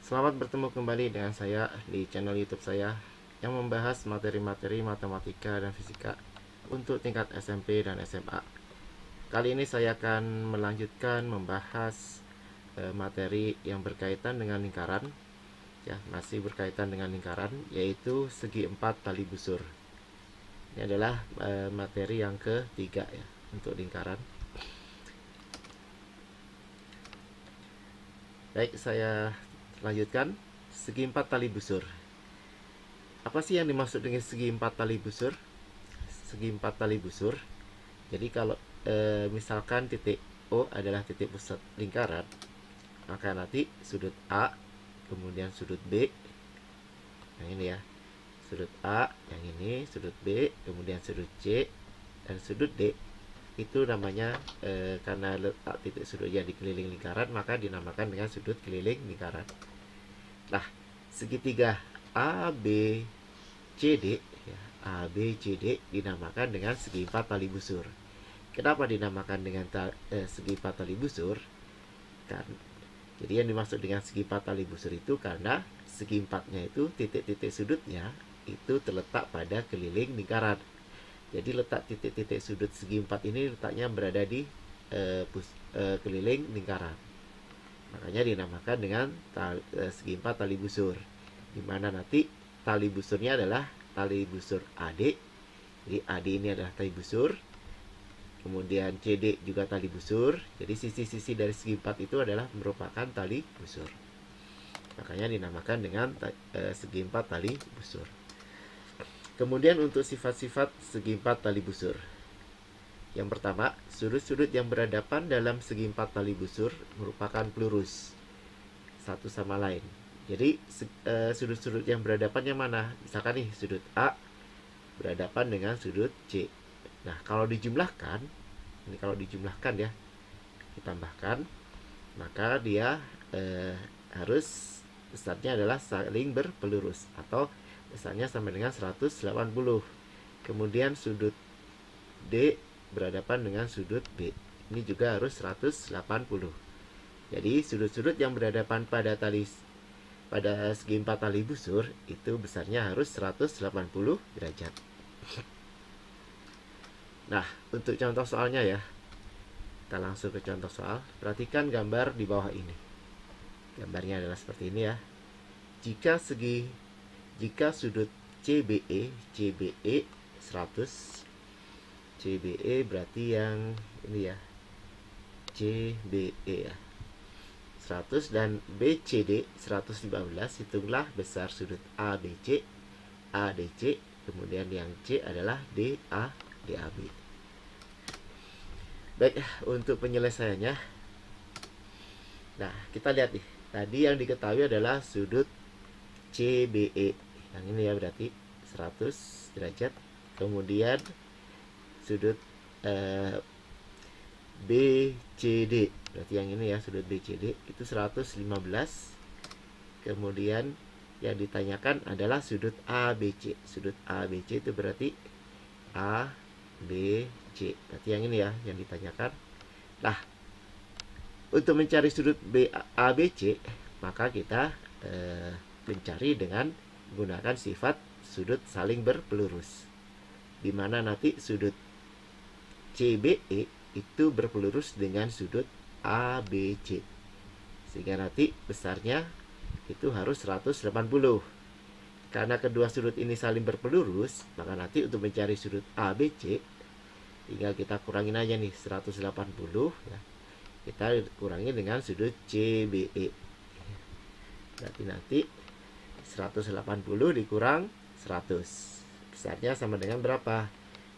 Selamat bertemu kembali dengan saya di channel YouTube saya yang membahas materi-materi matematika dan fisika untuk tingkat SMP dan SMA. Kali ini saya akan melanjutkan membahas materi yang berkaitan dengan lingkaran, ya, masih berkaitan dengan lingkaran, yaitu segi empat tali busur. Ini adalah materi yang ketiga ya untuk lingkaran. Baik, saya lanjutkan. Segi empat tali busur. Apa sih yang dimaksud dengan segi empat tali busur? Segi empat tali busur. Jadi kalau misalkan titik O adalah titik pusat lingkaran, maka nanti sudut A, kemudian sudut B, yang ini ya, sudut A, yang ini sudut B, kemudian sudut C, dan sudut D, itu namanya karena letak titik sudutnya di keliling lingkaran, maka dinamakan dengan sudut keliling lingkaran. Nah, segitiga ABCD ya, ABCD dinamakan dengan segi empat tali busur. Kenapa dinamakan dengan segi empat tali busur? Jadi yang dimaksud dengan segi empat tali busur itu karena segi empatnya itu titik-titik sudutnya itu terletak pada keliling lingkaran. Jadi letak titik-titik sudut segi empat ini letaknya berada di keliling lingkaran. Makanya dinamakan dengan segi empat tali busur. Dimana nanti tali busurnya adalah tali busur AD. Jadi AD ini adalah tali busur. Kemudian CD juga tali busur. Jadi sisi-sisi dari segi empat itu adalah merupakan tali busur. Makanya dinamakan dengan segi empat tali busur. Kemudian untuk sifat-sifat segi empat tali busur. Yang pertama, sudut-sudut yang berhadapan dalam segi empat tali busur merupakan pelurus satu sama lain. Jadi sudut-sudut yang berhadapan yang mana? Misalkan nih sudut A berhadapan dengan sudut C. Nah, kalau dijumlahkan, ini kalau dijumlahkan ya, ditambahkan, maka dia harus besarnya adalah saling berpelurus atau besarnya sama dengan 180. Kemudian sudut D berhadapan dengan sudut B. Ini juga harus 180. Jadi sudut-sudut yang berhadapan pada segi empat tali busur itu besarnya harus 180 derajat. Nah, untuk contoh soalnya ya, kita langsung ke contoh soal. Perhatikan gambar di bawah ini. Gambarnya adalah seperti ini ya. Jika sudut CBE 100, CBE berarti yang ini ya, CBE ya, 100 dan BCD 115, hitunglah besar sudut ABC, ADC, kemudian yang C adalah DAB. Baik, untuk penyelesaiannya, nah kita lihat nih, tadi yang diketahui adalah sudut CBE, yang ini ya, berarti 100 derajat. Kemudian sudut BCD, berarti yang ini ya, sudut BCD itu 115. Kemudian yang ditanyakan adalah sudut ABC. Sudut ABC itu berarti ABC, berarti yang ini ya yang ditanyakan. Nah, untuk mencari sudut ABC, maka kita mencari dengan menggunakan sifat sudut saling berpelurus, dimana nanti sudut CBE itu berpelurus dengan sudut ABC, sehingga nanti besarnya itu harus 180. Karena kedua sudut ini saling berpelurus, maka nanti untuk mencari sudut ABC tinggal kita kurangin aja nih 180 ya. Kita kurangi dengan sudut CBE. Berarti nanti 180 dikurang 100. Besarnya sama dengan berapa?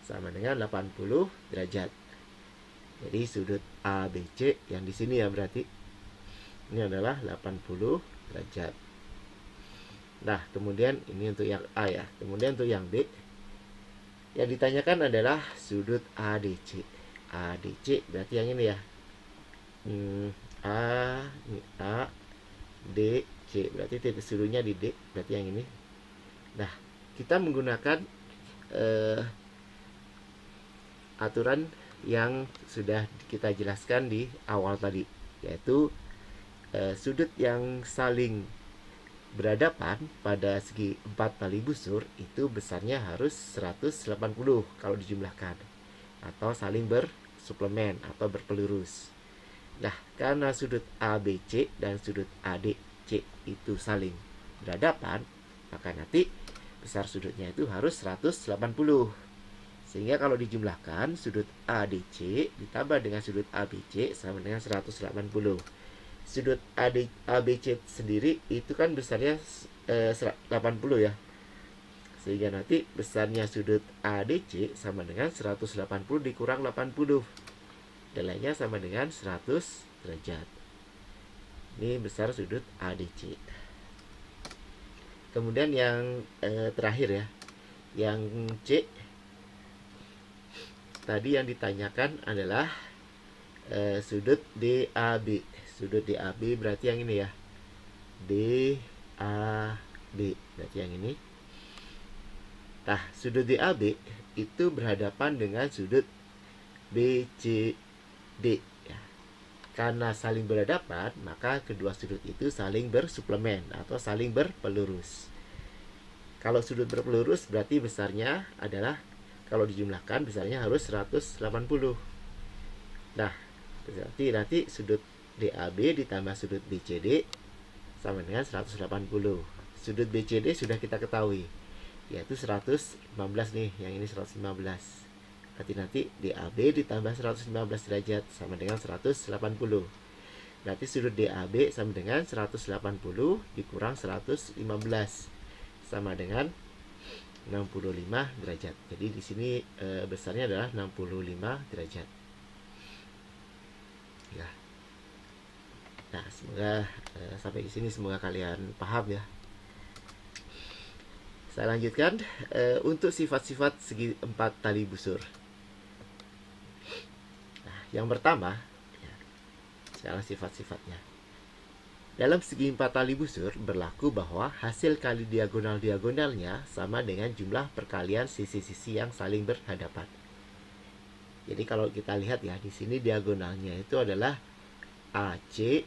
Sama dengan 80 derajat. Jadi sudut ABC yang di sini ya, berarti ini adalah 80 derajat. Nah, kemudian ini untuk yang A ya. Kemudian untuk yang B, yang ditanyakan adalah sudut ADC. ADC berarti yang ini ya. Ini A, D, C. Berarti titik sudutnya di D, berarti yang ini. Nah, kita menggunakan aturan yang sudah kita jelaskan di awal tadi, yaitu sudut yang saling berhadapan pada segi 4 tali busur itu besarnya harus 180 kalau dijumlahkan, atau saling bersuplemen atau berpelurus. Nah, karena sudut ABC dan sudut ADC itu saling berhadapan, maka nanti besar sudutnya itu harus 180. Sehingga kalau dijumlahkan, sudut ADC ditambah dengan sudut ABC sama dengan 180. Sudut ABC sendiri itu kan besarnya 80 ya. Sehingga nanti besarnya sudut ADC sama dengan 180 dikurang 80. Nilainya sama dengan 100 derajat. Ini besar sudut ADC. Kemudian yang terakhir ya, yang C. Tadi yang ditanyakan adalah sudut DAB. Sudut DAB berarti yang ini ya, DAB berarti yang ini. Nah, sudut DAB itu berhadapan dengan sudut BCD ya. Karena saling berhadapan, maka kedua sudut itu saling bersuplemen atau saling berpelurus. Kalau sudut berpelurus berarti besarnya adalah, kalau dijumlahkan besarnya harus 180. Nah, berarti nanti sudut DAB ditambah sudut BCD sama dengan 180. Sudut BCD sudah kita ketahui, yaitu 115 nih, yang ini 115. Berarti nanti DAB ditambah 115 derajat sama dengan 180. Berarti sudut DAB sama dengan 180 dikurang 115 sama dengan 65 derajat. Jadi di sini besarnya adalah 65 derajat. Ya. Nah, semoga sampai di sini semoga kalian paham ya. Saya lanjutkan untuk sifat-sifat segi 4 tali busur. Nah, yang pertama, ya, sekarang sifat-sifatnya. Dalam segi 4 tali busur berlaku bahwa hasil kali diagonal-diagonalnya sama dengan jumlah perkalian sisi-sisi yang saling berhadapan. Jadi kalau kita lihat ya, di sini diagonalnya itu adalah AC,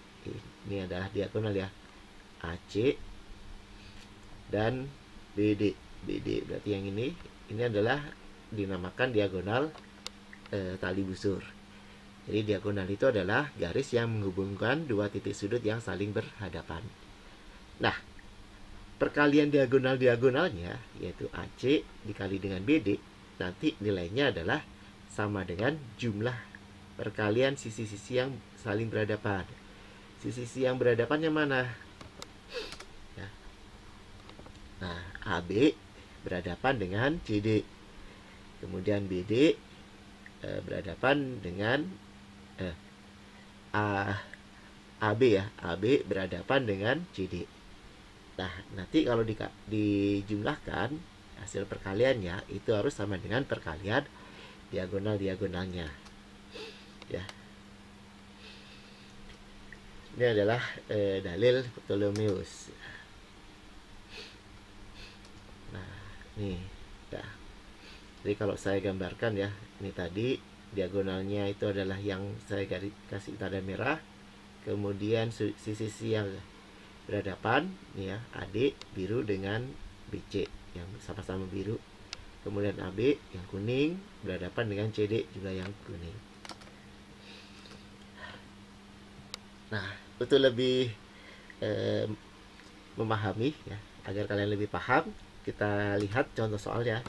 ini adalah diagonal ya, AC dan BD. BD berarti yang ini adalah dinamakan diagonal tali busur. Jadi diagonal itu adalah garis yang menghubungkan dua titik sudut yang saling berhadapan. Nah, perkalian diagonal-diagonalnya yaitu AC dikali dengan BD, nanti nilainya adalah sama dengan jumlah perkalian sisi-sisi yang saling berhadapan. Sisi-sisi yang berhadapan yang mana? Ya. Nah, AB berhadapan dengan CD. Kemudian BD berhadapan dengan AB ya. AB berhadapan dengan CD. Nah, nanti kalau dijumlahkan hasil perkaliannya itu harus sama dengan perkalian diagonal-diagonalnya. Ya. Ini adalah dalil Ptolemeus. Nah, nih. Ya. Jadi kalau saya gambarkan ya, ini tadi diagonalnya itu adalah yang saya kasih tanda merah. Kemudian sisi-sisi yang berhadapan nih ya, AD biru dengan BC yang sama-sama biru. Kemudian AB yang kuning berhadapan dengan CD juga yang kuning. Nah, untuk lebih memahami ya, agar kalian lebih paham, kita lihat contoh soalnya.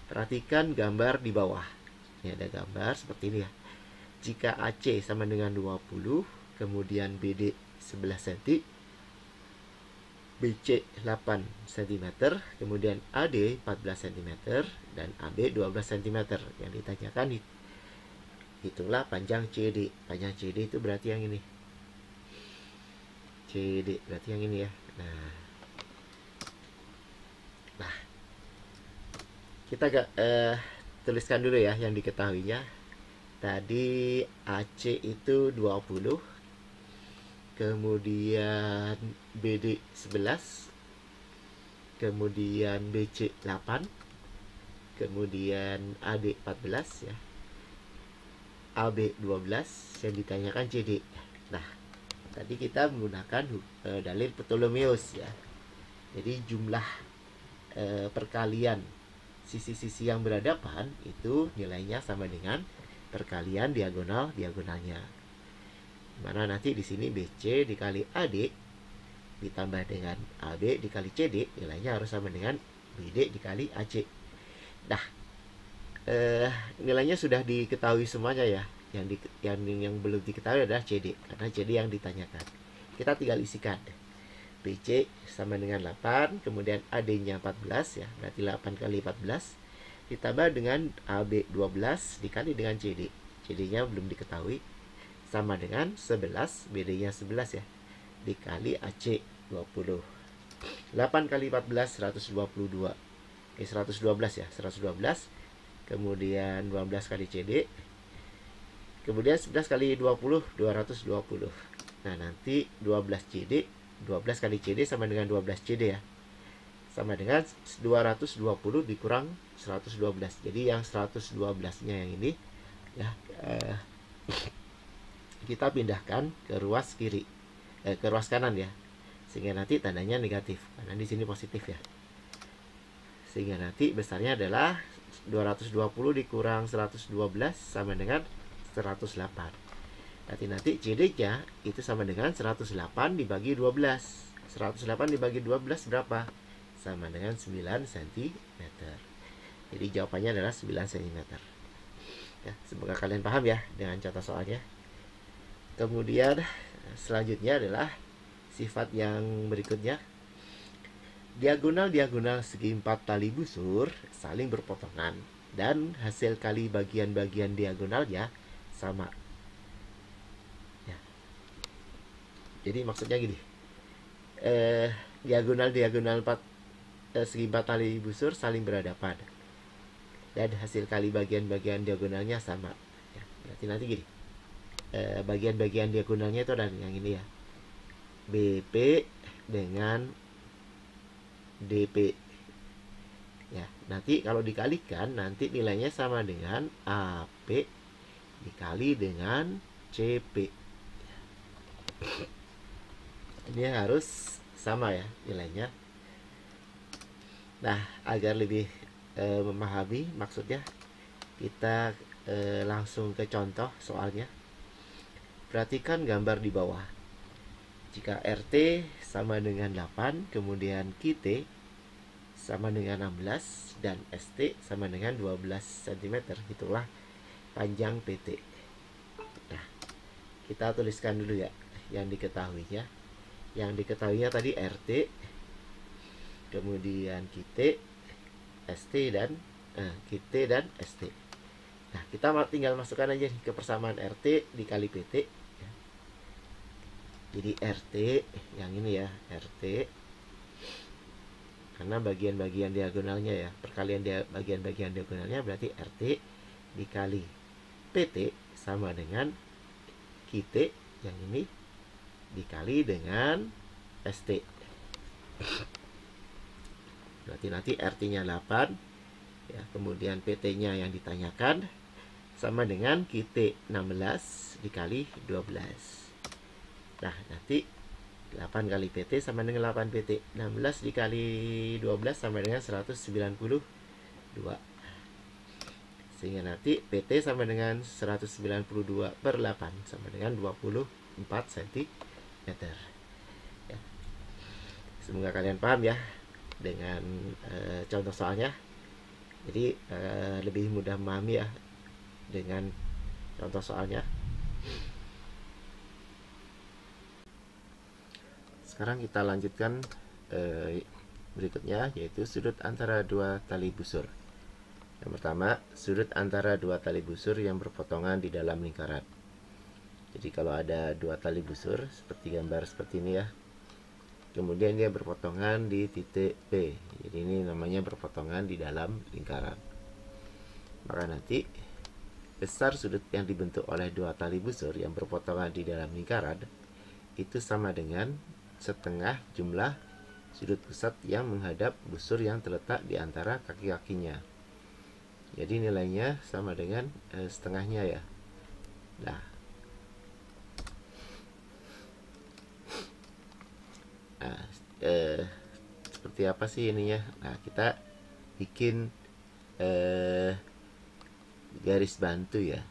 Perhatikan gambar di bawah. Ini ada gambar seperti ini ya. Jika AC sama dengan 20, kemudian BD 11 cm, BC 8 cm, kemudian AD 14 cm, dan AB 12 cm. Yang ditanyakan hitunglah panjang CD. Panjang CD itu berarti yang ini. CD berarti yang ini ya. Nah, kita tuliskan dulu ya yang diketahuinya. Tadi AC itu 20, kemudian BD 11, kemudian BC 8, kemudian AD 14 ya, AB 12, yang ditanyakan CD. Nah, tadi kita menggunakan dalil Ptolemeus ya. Jadi jumlah perkalian sisi-sisi yang berhadapan itu nilainya sama dengan perkalian diagonalnya. Mana nanti di sini BC dikali AD ditambah dengan AB dikali CD, nilainya harus sama dengan BD dikali AC. Nah, nilainya sudah diketahui semuanya ya. Yang belum diketahui adalah CD, karena CD yang ditanyakan. Kita tinggal isikan. BC sama dengan 8, kemudian AD-nya 14 ya, berarti 8 kali 14 ditambah dengan AB 12 dikali dengan CD. CD-nya belum diketahui, sama dengan 11, BD-nya 11 ya, dikali AC 20. 8 kali 14 122. 112 ya, 112. Kemudian 12 kali CD. Kemudian 11 kali 20 220. Nah, nanti 12 CD, 12 kali CD sama dengan 12 CD ya. Sama dengan 220 dikurang 112. Jadi yang 112-nya yang ini ya, kita pindahkan ke ruas kiri, ke ruas kanan ya, sehingga nanti tandanya negatif, karena di sini positif ya. Sehingga nanti besarnya adalah 220 dikurang 112 sama dengan 108. Nanti CD-nya itu sama dengan 108 dibagi 12. 108 dibagi 12 berapa? Sama dengan 9 cm. Jadi jawabannya adalah 9 cm. Ya, semoga kalian paham ya dengan contoh soalnya. Kemudian selanjutnya adalah sifat yang berikutnya. Diagonal-diagonal segi 4 tali busur saling berpotongan dan hasil kali bagian-bagian diagonalnya sama. Ya. Jadi maksudnya gini. Diagonal-diagonal segi 4 tali busur saling berhadapan dan hasil kali bagian-bagian diagonalnya sama ya, berarti nanti gini, bagian-bagian diagonalnya itu ada yang ini ya, BP dengan DP ya. Nanti kalau dikalikan nanti nilainya sama dengan AP dikali dengan CP. Ini harus sama ya nilainya. Nah, agar lebih memahami maksudnya, kita langsung ke contoh soalnya. Perhatikan gambar di bawah. Jika RT sama dengan 8, kemudian QT sama dengan 16, dan ST sama dengan 12 cm, itulah panjang PT. Nah, kita tuliskan dulu ya yang diketahuinya. Yang diketahuinya tadi RT, kemudian QT, ST dan QT dan ST. Nah, kita tinggal masukkan aja ke persamaan RT dikali PT ya. Jadi RT yang ini ya, RT karena bagian-bagian diagonalnya ya, perkalian bagian-bagian diagonalnya berarti RT dikali PT sama dengan QT yang ini dikali dengan ST. Berarti nanti RT-nya 8 ya, kemudian PT-nya yang ditanyakan sama dengan QT 16 dikali 12. Nah, nanti 8 kali PT sama dengan 8 PT. 16 dikali 12 sama dengan 192. Sehingga nanti PT sama dengan 192 per 8 sama dengan 24 cm ya. Semoga kalian paham ya dengan contoh soalnya. Jadi lebih mudah memahami ya dengan contoh soalnya. Sekarang kita lanjutkan berikutnya, yaitu sudut antara dua tali busur. Yang pertama, sudut antara dua tali busur yang berpotongan di dalam lingkaran. Jadi kalau ada dua tali busur seperti gambar seperti ini ya, kemudian dia berpotongan di titik P. Jadi ini namanya berpotongan di dalam lingkaran. Maka nanti besar sudut yang dibentuk oleh dua tali busur yang berpotongan di dalam lingkaran itu sama dengan setengah jumlah sudut pusat yang menghadap busur yang terletak di antara kaki-kakinya. Jadi nilainya sama dengan setengahnya ya. Nah, Nah, seperti apa sih ininya? Nah, kita bikin garis bantu ya.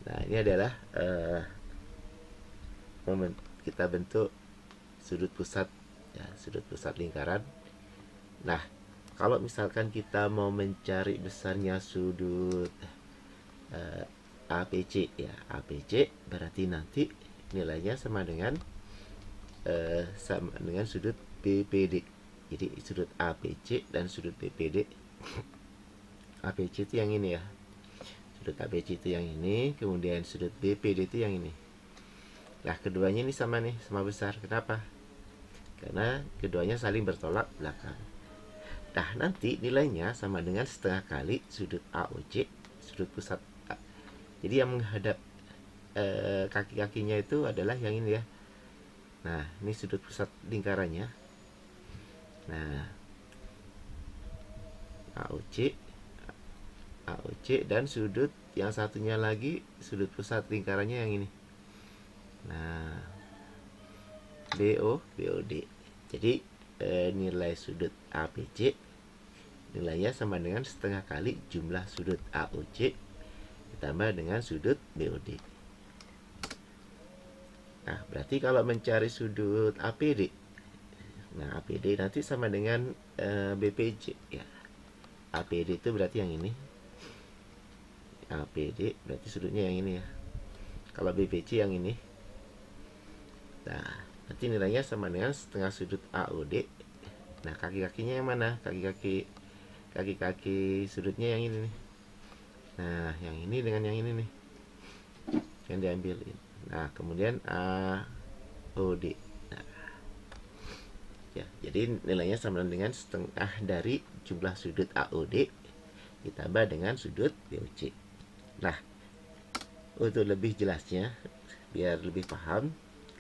Nah, ini adalah kita bentuk sudut pusat ya, sudut pusat lingkaran. Nah, kalau misalkan kita mau mencari besarnya sudut APC ya, APC berarti nanti nilainya sama dengan sudut BPD. Jadi sudut APC dan sudut BPD. APC itu yang ini ya. Sudut APC itu yang ini, kemudian sudut BPD itu yang ini. Nah, keduanya ini sama nih, sama besar. Kenapa? Karena keduanya saling bertolak belakang. Nah, nanti nilainya sama dengan setengah kali sudut AOC, sudut pusat A. Jadi yang menghadap kaki-kakinya itu adalah yang ini ya. Nah, ini sudut pusat lingkarannya. Nah, AOC dan sudut yang satunya lagi, sudut pusat lingkarannya yang ini. Nah, BOD. Jadi nilai sudut APC nilainya sama dengan setengah kali jumlah sudut AOC ditambah dengan sudut BOD. Nah, berarti kalau mencari sudut APD, nah APD nanti sama dengan BPJ ya. APD itu berarti yang ini. APD berarti sudutnya yang ini ya. Kalau BPC yang ini. Nah, nanti nilainya sama dengan setengah sudut AOD. Nah, kaki-kakinya yang mana? Kaki-kaki sudutnya yang ini nih. Nah, yang ini dengan yang ini nih, yang diambil. Nah, kemudian AOD. Nah, ya, jadi nilainya sama dengan setengah dari jumlah sudut AOD ditambah dengan sudut BOC. Nah, untuk lebih jelasnya, biar lebih paham,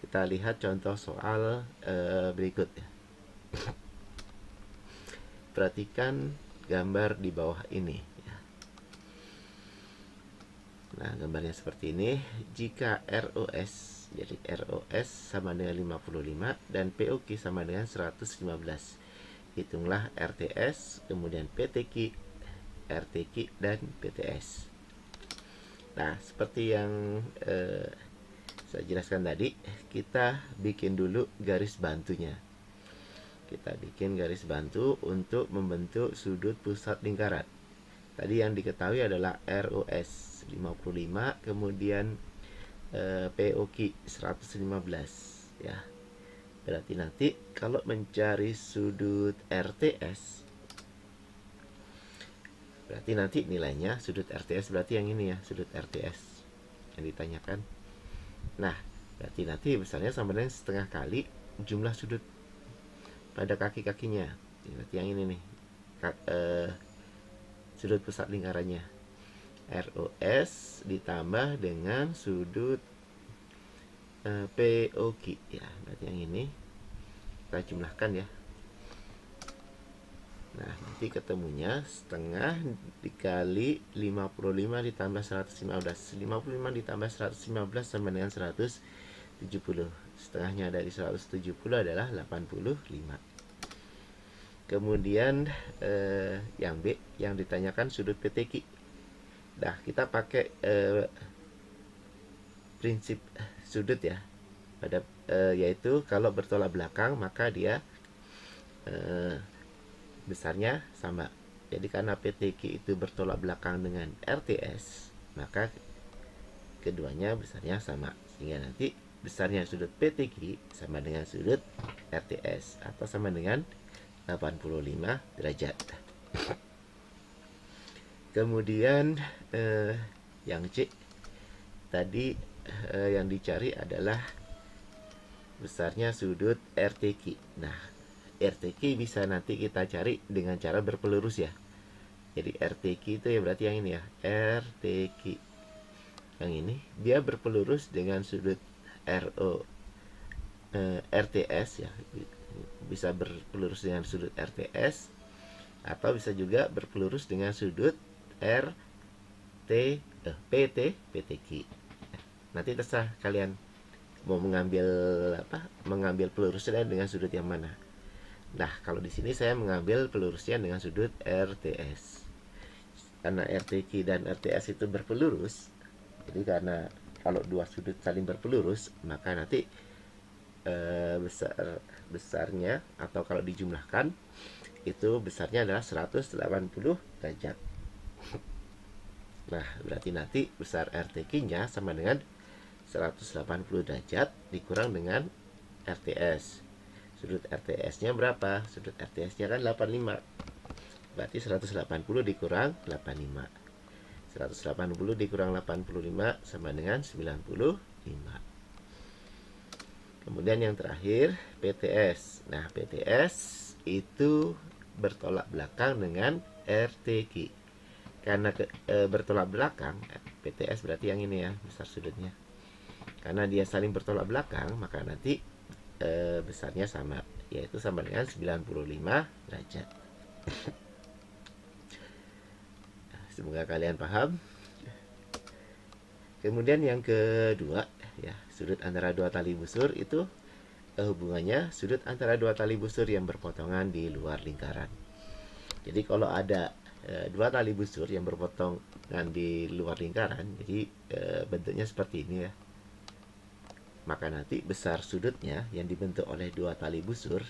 kita lihat contoh soal berikut ya. Perhatikan gambar di bawah ini ya. Nah, gambarnya seperti ini. Jika ROS, jadi ROS sama dengan 55 dan POQ sama dengan 115. Hitunglah RTS, kemudian PTQ, RTQ, dan PTS. Nah, seperti yang saya jelaskan tadi, kita bikin dulu garis bantunya. Kita bikin garis bantu untuk membentuk sudut pusat lingkaran. Tadi yang diketahui adalah ROS 55, kemudian POQ 115 ya. Berarti nanti kalau mencari sudut RTS, berarti nanti nilainya sudut RTS berarti yang ini ya, sudut RTS yang ditanyakan. Nah, berarti nanti besarnya sama dengan setengah kali jumlah sudut pada kaki-kakinya. Berarti yang ini nih, sudut pusat lingkarannya. ROS ditambah dengan sudut POQ ya, berarti yang ini kita jumlahkan ya. Nah, nanti ketemunya setengah dikali 55 ditambah 115. 55 ditambah 115 sama dengan 170. Setengahnya dari 170 adalah 85. Kemudian yang B, yang ditanyakan sudut PTQ. Nah, kita pakai prinsip sudut ya. Pada yaitu kalau bertolak belakang maka dia besarnya sama. Jadi karena PTQ itu bertolak belakang dengan RTS, maka keduanya besarnya sama. Sehingga nanti besarnya sudut PTQ sama dengan sudut RTS atau sama dengan 85 derajat. Kemudian yang C tadi yang dicari adalah besarnya sudut RTQ. Nah, RTQ bisa nanti kita cari dengan cara berpelurus ya. Jadi RTQ itu ya berarti yang ini ya, RTQ. Yang ini dia berpelurus dengan sudut RTS ya. Bisa berpelurus dengan sudut RTS atau bisa juga berpelurus dengan sudut PTQ. Nanti terserah kalian mau mengambil pelurusnya dengan sudut yang mana. Nah, kalau di sini saya mengambil pelurusnya dengan sudut RTS. Karena RTQ dan RTS itu berpelurus, jadi karena kalau dua sudut saling berpelurus, maka nanti besarnya atau kalau dijumlahkan itu besarnya adalah 180 derajat. Nah, berarti nanti besar RTQ-nya sama dengan 180 derajat dikurang dengan RTS. Sudut RTS-nya berapa? Sudut RTS-nya kan 85. Berarti 180 dikurang 85. 180 dikurang 85 sama dengan 95. Kemudian yang terakhir PTS. Nah, PTS itu bertolak belakang dengan RTQ. Karena bertolak belakang, PTS berarti yang ini ya, besar sudutnya. Karena dia saling bertolak belakang, maka nanti besarnya sama, yaitu sama dengan 95 derajat. Semoga kalian paham. Kemudian yang kedua, ya, sudut antara dua tali busur itu hubungannya sudut antara dua tali busur yang berpotongan di luar lingkaran. Jadi kalau ada dua tali busur yang berpotongan di luar lingkaran, jadi bentuknya seperti ini ya. Maka nanti besar sudutnya yang dibentuk oleh dua tali busur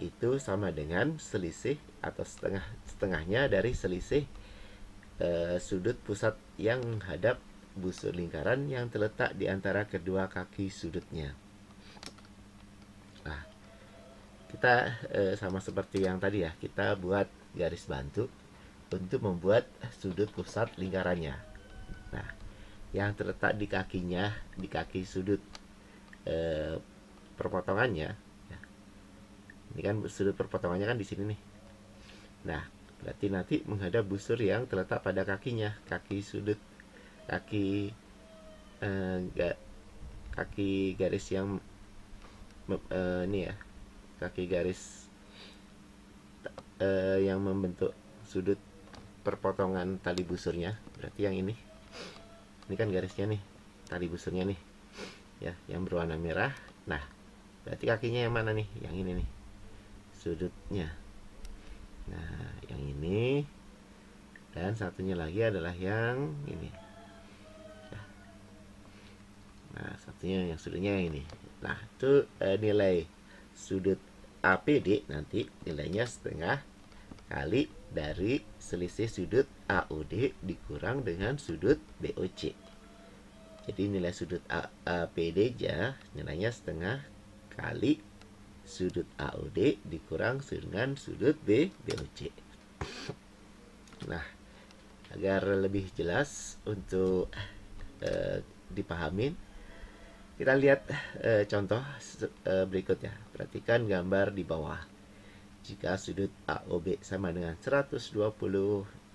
itu sama dengan selisih atau setengahnya dari selisih sudut pusat yang menghadap busur lingkaran yang terletak di antara kedua kaki sudutnya. Nah, kita sama seperti yang tadi ya, kita buat garis bantu untuk membuat sudut pusat lingkarannya. Nah, yang terletak di kakinya, di kaki sudut perpotongannya, ya. Ini kan sudut perpotongannya kan di sini nih. Nah, berarti nanti menghadap busur yang terletak pada kakinya, kaki sudut, kaki garis yang ini ya, kaki garis yang membentuk sudut perpotongan tali busurnya. Berarti yang ini kan garisnya nih, tali busurnya nih ya, yang berwarna merah. Nah, berarti kakinya yang mana nih? Yang ini nih, sudutnya. Nah, yang ini, dan satunya lagi adalah yang ini. Nah, satunya yang sudutnya yang ini. Nah, itu nilai sudut APD nanti nilainya setengah kali dari selisih sudut AOD dikurang dengan sudut BOC. Jadi nilai sudut APD nilainya setengah kali sudut AOD dikurang dengan sudut BOC. Nah, agar lebih jelas untuk dipahamin, kita lihat contoh berikutnya. Perhatikan gambar di bawah. Jika sudut AOB sama dengan 120,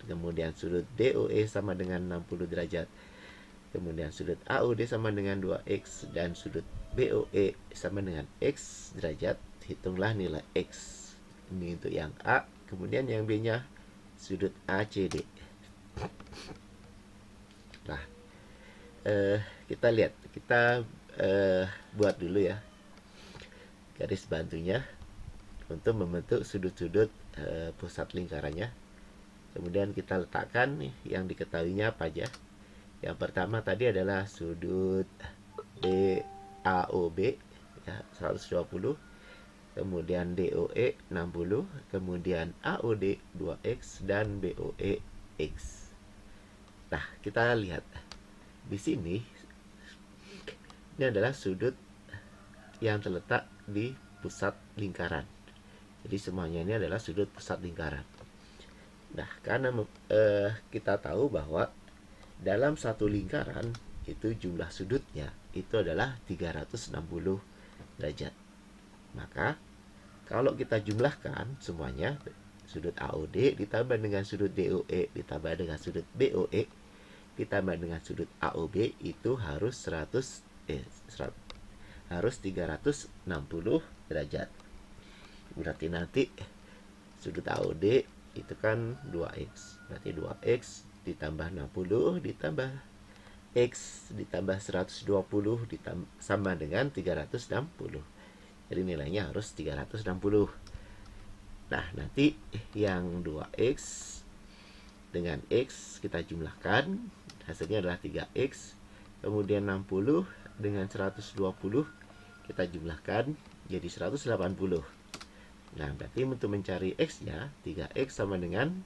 kemudian sudut DOE sama dengan 60 derajat, kemudian sudut AOD sama dengan 2x, dan sudut BOE sama dengan x derajat, hitunglah nilai x. Ini untuk yang A, kemudian yang B-nya sudut ACD. Nah, kita lihat, kita buat dulu ya garis bantunya untuk membentuk sudut-sudut pusat lingkarannya. Kemudian kita letakkan nih, yang diketahuinya apa aja. Yang pertama tadi adalah sudut AOB ya, 120, kemudian DOE 60, kemudian AOD 2x, dan BOE x. Nah, kita lihat di sini, ini adalah sudut yang terletak di pusat lingkaran. Jadi semuanya ini adalah sudut pusat lingkaran. Nah, karena kita tahu bahwa dalam satu lingkaran itu jumlah sudutnya itu adalah 360 derajat. Maka kalau kita jumlahkan semuanya, sudut AOD ditambah dengan sudut DOE ditambah dengan sudut BOE ditambah dengan sudut AOB itu harus 360 derajat. Berarti nanti sudut AOD itu kan 2x. Berarti 2x ditambah 60 ditambah X ditambah 120 sama dengan 360. Jadi nilainya harus 360. Nah, nanti yang 2X dengan X kita jumlahkan, hasilnya adalah 3X. Kemudian 60 dengan 120 kita jumlahkan jadi 180. Nah, berarti untuk mencari X-nya, 3X sama dengan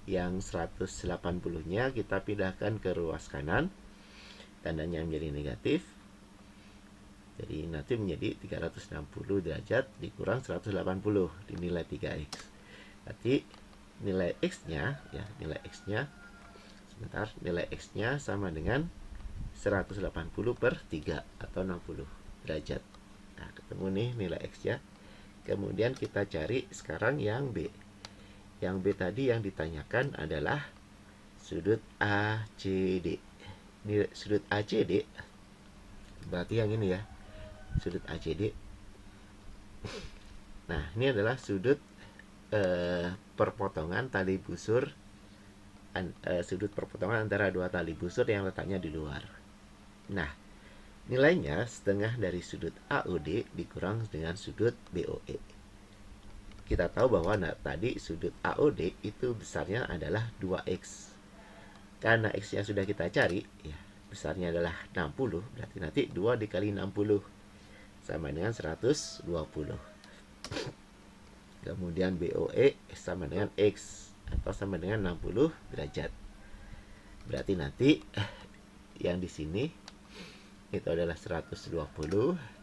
yang 180-nya kita pindahkan ke ruas kanan. Tandanya menjadi negatif. Jadi nanti menjadi 360 derajat dikurang 180 dinilai 3X. Berarti nilai X-nya, ya, nilai X-nya sebentar, nilai X-nya sama dengan 180 per 3 atau 60 derajat. Nah, ketemu nih nilai X-nya. Kemudian kita cari sekarang yang B. Yang B tadi yang ditanyakan adalah sudut ACD. Ini sudut ACD berarti yang ini ya, sudut ACD. Nah, ini adalah sudut perpotongan tali busur, sudut perpotongan antara dua tali busur yang letaknya di luar. Nah, nilainya setengah dari sudut AOD dikurang dengan sudut BOE. Kita tahu bahwa tadi sudut AOD itu besarnya adalah 2X. Karena X-nya sudah kita cari, ya, besarnya adalah 60, berarti nanti 2 dikali 60 sama dengan 120. Kemudian BOE sama dengan X atau sama dengan 60 derajat. Berarti nanti yang di sini itu adalah 120,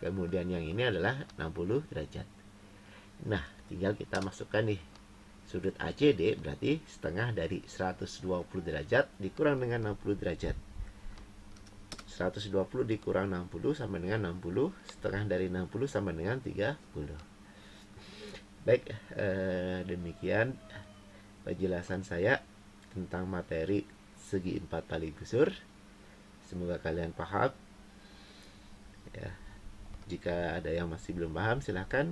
kemudian yang ini adalah 60 derajat. Nah, tinggal kita masukkan nih sudut ACD, berarti setengah dari 120 derajat dikurang dengan 60 derajat. 120 dikurang 60 sama dengan 60, setengah dari 60 sama dengan 30. Baik, demikian penjelasan saya tentang materi segi 4 tali busur. Semoga kalian paham. Ya, jika ada yang masih belum paham, silahkan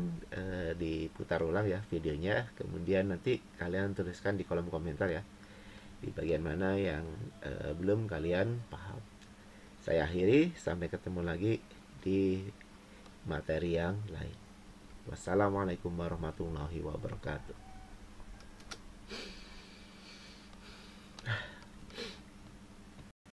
diputar ulang ya videonya. Kemudian nanti kalian tuliskan di kolom komentar ya, di bagian mana yang belum kalian paham. Saya akhiri, sampai ketemu lagi di materi yang lain. Wassalamualaikum warahmatullahi wabarakatuh.